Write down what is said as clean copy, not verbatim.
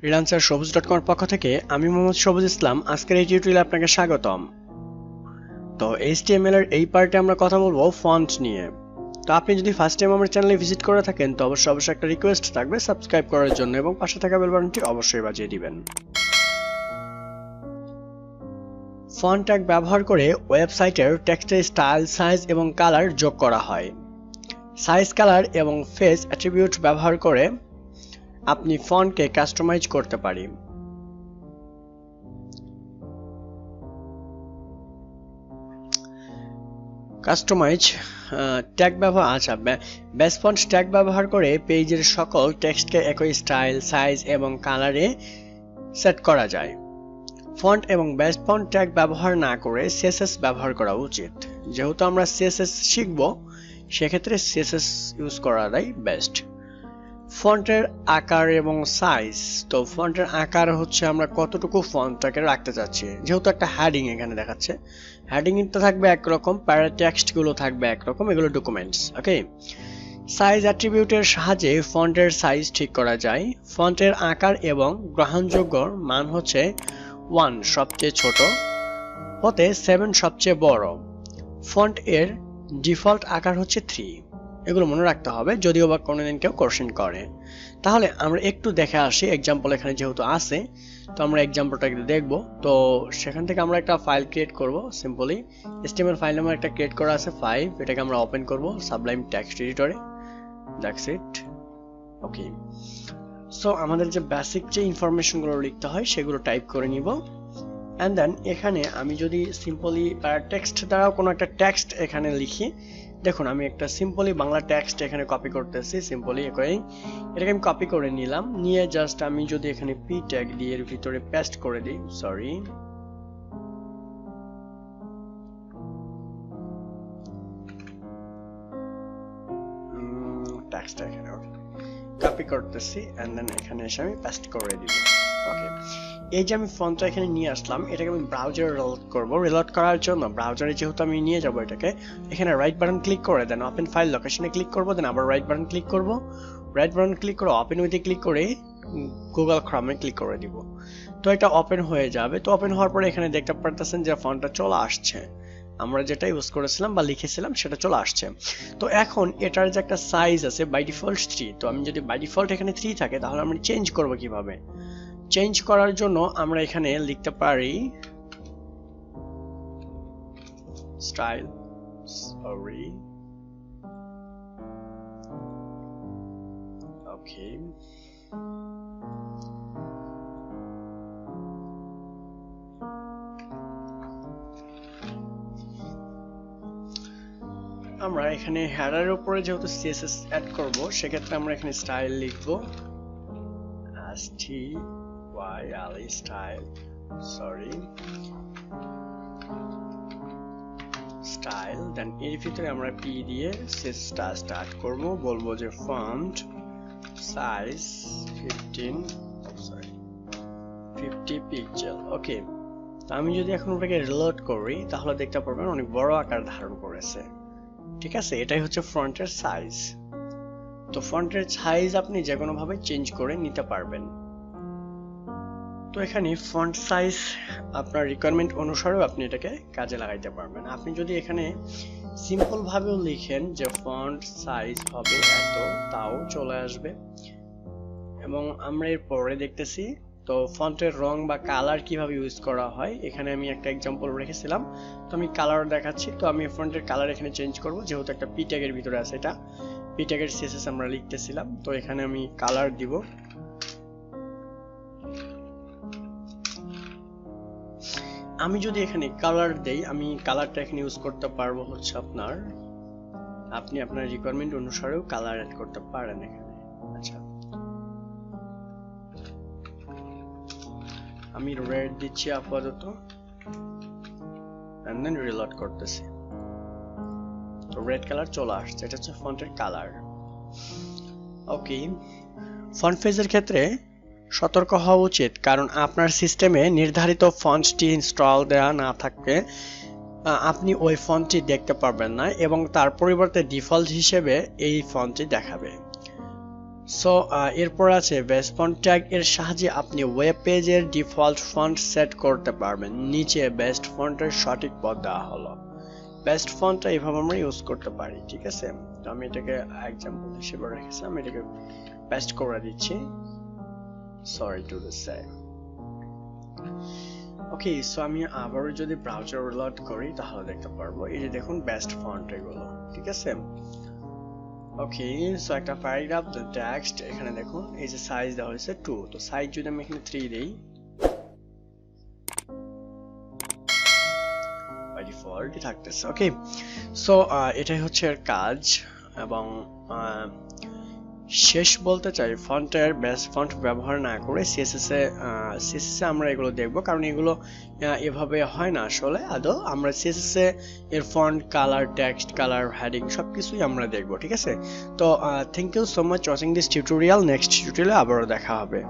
Freelancer sobuz.com এর পক্ষ থেকে আমি মোহাম্মদ সবুজ ইসলাম। আজকের এই টিউটোরিয়ালে আপনাকে স্বাগতম। তো HTML এর এই পার্টে আমরা কথা বলবো ফন্ট নিয়ে। তো আপনি যদি ফার্স্ট টাইম আমার চ্যানেলে ভিজিট করে থাকেন তো অবশ্যই একটা রিকোয়েস্ট থাকবে সাবস্ক্রাইব করার জন্য এবং পাশে থাকা বেল বাটনটি অবশ্যই বাজিয়ে দিবেন। ফন্ট ট্যাগ ব্যবহার করে ওয়েবসাইটের টেক্সটের স্টাইল, সাইজ এবং কালার যোগ করা হয়। সাইজ, কালার এবং ফেস অ্যাট্রিবিউট ব্যবহার করে আপনি ফন্টকে কাস্টমাইজ করতে পারি। কাস্টমাইজ ট্যাগ ব্যবহার বেস ফন্ট ট্যাগ ব্যবহার করে পেজের সকল টেক্সটকে একই স্টাইল, সাইজ এবং কালারে সেট করা যায়। ফন্ট এবং বেস ফন্ট ট্যাগ ব্যবহার না করে CSS ব্যবহার করা উচিত। যেহেতু আমরা CSS শিখব সেক্ষেত্রে CSS ইউজ করাটাই বেস্ট। ফন্টের আকার এবং সাইজ। তো ফন্টের আকার হচ্ছে আমরা কতটুকু ফন্টটাকে রাখতে চাচ্ছি। যেহেতু একটা হেডিং এখানে দেখাচ্ছে, হেডিংটা থাকবে একরকম, প্যারা টেক্সট গুলো থাকবে একরকম, এগুলো ডকুমেন্টস। ওকে, সাইজ অ্যাট্রিবিউটের সাহায্যে ফন্টের সাইজ ঠিক করা যায়। ফন্টের আকার এবং গ্রহণযোগ্য মান হচ্ছে 1 সবচেয়ে ছোট হতে 7 সবচেয়ে বড়। ফন্ট এর ডিফল্ট আকার হচ্ছে 3। এগুলো মনে রাখতে হবে যদিও বা কোনোদিন কেউ কোশ্চেন করে। তাহলে আমরা একটু দেখে আসি এক্সাম্পল এখানে যেহেতু আছে, তো আমরা এক্সাম্পলটা দেখব। তো সেখান থেকে আমরা একটা ফাইল ক্রিয়েট করব। সিম্পলি HTML ফাইল নাম্বার একটা ক্রিয়েট করা আছে 5, এটাকে আমরা ওপেন করব সাবলাইম টেক্সট এডিটরে। That's it. ওকে, সো আমাদের যে বেসিক যে ইনফরমেশনগুলো লিখতে হয় সেগুলো টাইপ করে নিব। এন্ড দেন এখানে আমি যদি সিম্পলি টেক্সট দ্বারাও কোনো একটা টেক্সট এখানে লিখি, দেখুন আমি একটা সিম্পলি বাংলা টেক্সট এখানে কপি করতেছি। সিম্পলি এটাকে আমি কপি করে নিলাম, নিয়ে জাস্ট আমি যদি এখানে পি ট্যাগ দিয়ে এর ভিতরে পেস্ট করে দিই, সরি টেক্সটটা এখানে কপি করতেছি এন্ড দেন এখানে এসে আমি পেস্ট করে দিব। ওকে, এই যে আমি ফন্টটা এখানে নিয়ে আসলাম, এটাকে আমি ব্রাউজারে রিলোড করব। রিলোড করার জন্য ব্রাউজারে যেহেতু আমি নিয়ে যাব এটাকে, এখানে রাইট বাটন ক্লিক করে দেন ওপেন ফাইল লোকেশনে ক্লিক করব, দেন আবার রাইট বাটন ক্লিক করব, রাইট বাটন ক্লিক করে ওপেন উইথে ক্লিক করে গুগল ক্রমে ক্লিক করে দিব। তো এটা ওপেন হয়ে যাবে। তো ওপেন হওয়ার পরে এখানে দেখতে পারতেছেন যে ফন্টটা চলে আসছে, আমরা যেটা ইউজ করেছিলাম বা লিখেছিলাম সেটা চলে আসছে। তো এখন এটার যে একটা সাইজ আছে বাই ডিফল্ট 3, তো আমি যদি বাই ডিফল্ট এখানে 3 থাকে তাহলে আমরা চেঞ্জ করব কিভাবে? চেঞ্জ করার জন্য আমরা এখানে লিখতে পারি স্টাইল, সরি ওকে, আমরা এখানে হেডারের উপরে যেহেতু CSS অ্যাড করব সেক্ষেত্রে আমরা এখানে স্টাইল লিখব, STYL স্টাইল, সরি স্টাইল। দেন এর ভিতরে আমরা পি দিয়ে সিসটা স্টার্ট করব, বলবো যে ফন্ট সাইজ 50 পিক্সেল। ওকে, তো আমি যদি এখন ওটাকে রিলোড করি তাহলে দেখতে পারবেন অনেক বড় আকার ধারণ করেছে। ঠিক আছে, এটাই হচ্ছে ফন্টের সাইজ। তো ফন্টের সাইজ আপনি যে কোনো ভাবে চেঞ্জ করে নিতে পারবেন। তো এখানে ফন্ট সাইজ আপনার রিকোয়ারমেন্ট অনুসারেও আপনি এটাকে কাজে লাগাইতে পারবেন। আপনি যদি এখানে সিম্পল ভাবেও লিখেন যে ফন্ট সাইজ হবে এত, তাও চলে আসবে। এবং আমরা এর পরে দেখতেছি তো ফন্টের রং বা কালার কিভাবে ইউজ করা হয়। এখানে আমি একটা এক্সাম্পল রেখেছিলাম, তো আমি কালার দেখাচ্ছি। তো আমি ফন্টের কালার এখানে চেঞ্জ করব, যেহেতু একটা পি ট্যাগের ভিতরে আছে, এটা পি ট্যাগের CSS আমরা লিখতেছিলাম। তো এখানে আমি কালার দিব, আমি যদি এখানে কালার দেই, আমি কালারটা এখানে ইউজ করতে পারবো হচ্ছে আপনি আপনার রিকোয়ারমেন্ট অনুসারেও কালার অ্যাড করতে পারেন এখানে। আচ্ছা, আমি রেড দিচ্ছি আপাতত এন্ড দেন রিলোড করতেছি। তো রেড কালার চলে আসছে, এটা হচ্ছে ফন্টের কালার। ওকে, ফন্ট ফেজের ক্ষেত্রে সতর্ক হওয়া উচিত, কারণ আপনার সিস্টেমে নির্ধারিত ফন্টটি ইনস্টল দেওয়া না থাকলে আপনি ওই ফন্টটি দেখতে পারবেন না এবং তার পরিবর্তে ডিফল্ট হিসেবে এই ফন্টটি দেখাবে। সো এরপর আছে বেস্ট ফন্ট ট্যাগ এর সাহায্যে আপনি ওয়েব পেজের ডিফল্ট ফন্ট সেট করতে পারবেন। নিচে বেস্ট ফন্টের সঠিক পথ দেওয়া হলো। বেস্ট ফন্টটা এইভাবে আমরা ইউজ করতে পারি, ঠিক আছে। তো আমি এটাকে এক্সাম্পল হিসেবে রেখেছি, আমি এটাকে পেস্ট করে দিচ্ছি। Sorry to the say. Okay, so আমি আবারও যদি ব্রাউজার রিলোড করি তাহলে দেখতে পারবো এই যে দেখুন বেস্ট ফন্ট এগুলো, ঠিক আছে। ওকে, সো একটা প্যারাগ্রাফ দ্য টেক্সট, এখানে দেখুন এই যে সাইজ দেওয়া হয়েছে 2, তো সাইজ যদি আমি এখানে 3 দেই বাই ডিফল্ট থাকতেছে। ওকে, সো এটাই হচ্ছে এর কাজ। এবং শেষ বলতে চাই, ফন্টের বেস্ট ফন্ট ব্যবহার না করে সিএসএস এ আমরা এগুলো দেখব, কারণ এগুলো এভাবে হয় না আসলে আদৌ। আমরা সিএসএস এর font colour, text colour, heading সবকিছুই আমরা দেখব, ঠিক আছে। তো thank you so much watching this tutorial. Next টিউটোরিয়ালে আবারও দেখা হবে।